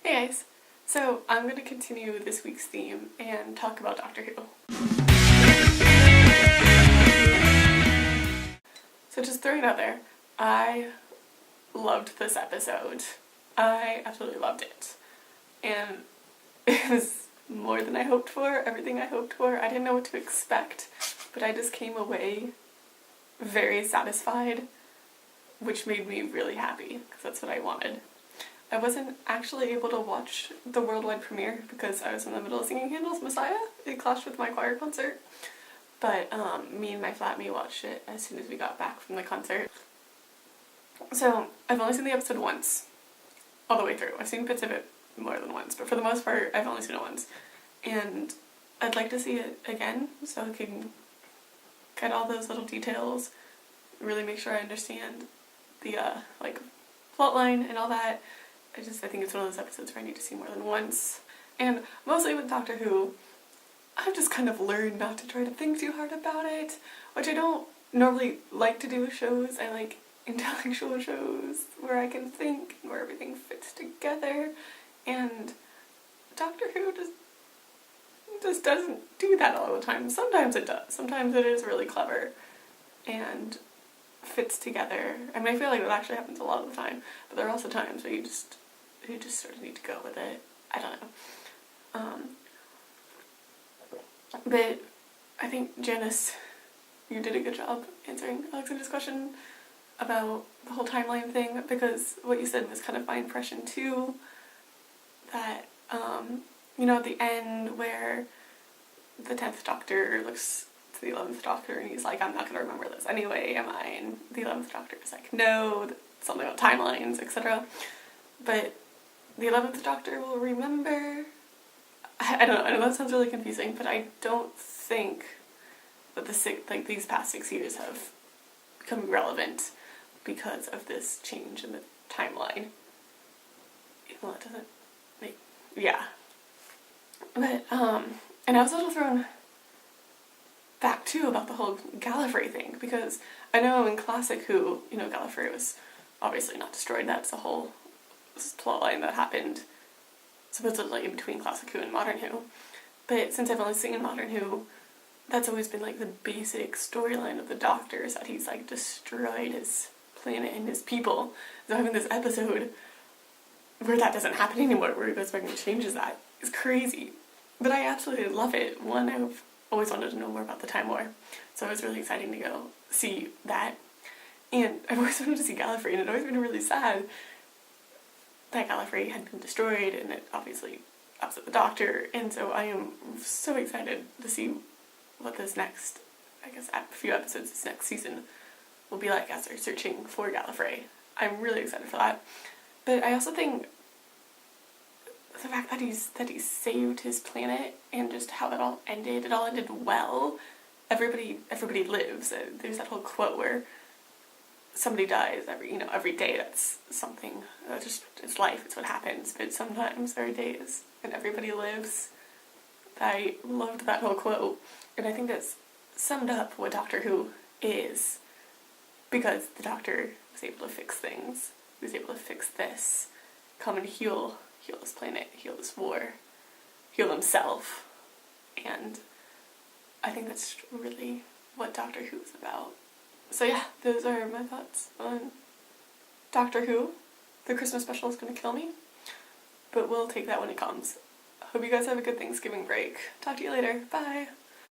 Hey guys! So I'm going to continue this week's theme and talk about Doctor Who. So just throwing it out there, I loved this episode. I absolutely loved it. And it was more than I hoped for, everything I hoped for. I didn't know what to expect, but I just came away very satisfied, which made me really happy, because that's what I wanted. I wasn't actually able to watch the worldwide premiere because I was in the middle of singing Handel's Messiah. It clashed with my choir concert. But me and my flatmate watched it as soon as we got back from the concert. So I've only seen the episode once, all the way through. I've seen bits of it more than once, but for the most part I've only seen it once. And I'd like to see it again so I can get all those little details, really make sure I understand the plotline and all that. I think it's one of those episodes where I need to see more than once. And mostly with Doctor Who, I've just kind of learned not to try to think too hard about it, which I don't normally like to do with shows. I like intellectual shows where I can think and where everything fits together, and Doctor Who just doesn't do that all the time. Sometimes it does. Sometimes it is really clever and fits together. I mean, I feel like that actually happens a lot of the time, but there are also times where you just sort of need to go with it. I don't know. But I think, Janice, you did a good job answering Alexandra's question about the whole timeline thing, because what you said was kind of my impression too, that, at the end where the 10th Doctor looks to the 11th Doctor and he's like, I'm not going to remember this anyway, am I? And the 11th Doctor is like, no, something about timelines, etc. But the 11th Doctor will remember. I don't know, I know that sounds really confusing, but I don't think that these past 6 years have become relevant because of this change in the timeline. Even though it doesn't make, yeah. But, and I was a little thrown back too about the whole Gallifrey thing, because I know in classic Who, Gallifrey was obviously not destroyed. That's a whole plotline that happened supposedly in between classic Who and modern Who. But since I've only seen modern Who, that's always been like the basic storyline of the Doctor, is that he's like destroyed his planet and his people. So having this episode where that doesn't happen anymore, where he goes back and changes that, is crazy. But I absolutely love it. One, I've always wanted to know more about the Time War, so it was really exciting to go see that. And I've always wanted to see Gallifrey, and it always been really sad that Gallifrey had been destroyed, and it obviously upset the Doctor, and so I am so excited to see what this next, few episodes this next season will be like as they're searching for Gallifrey. I'm really excited for that. But I also think the fact that he saved his planet and just how it all ended well. Everybody lives. There's that whole quote where somebody dies every day. That's something, it's life, it's what happens, but sometimes there are days and everybody lives. I loved that whole quote, and I think that's summed up what Doctor Who is, because the Doctor was able to fix things. He was able to fix this, come and heal this planet, heal this war, heal himself, and I think that's really what Doctor Who is about. So yeah, those are my thoughts on Doctor Who. The Christmas special is going to kill me, but we'll take that when it comes. Hope you guys have a good Thanksgiving break. Talk to you later. Bye!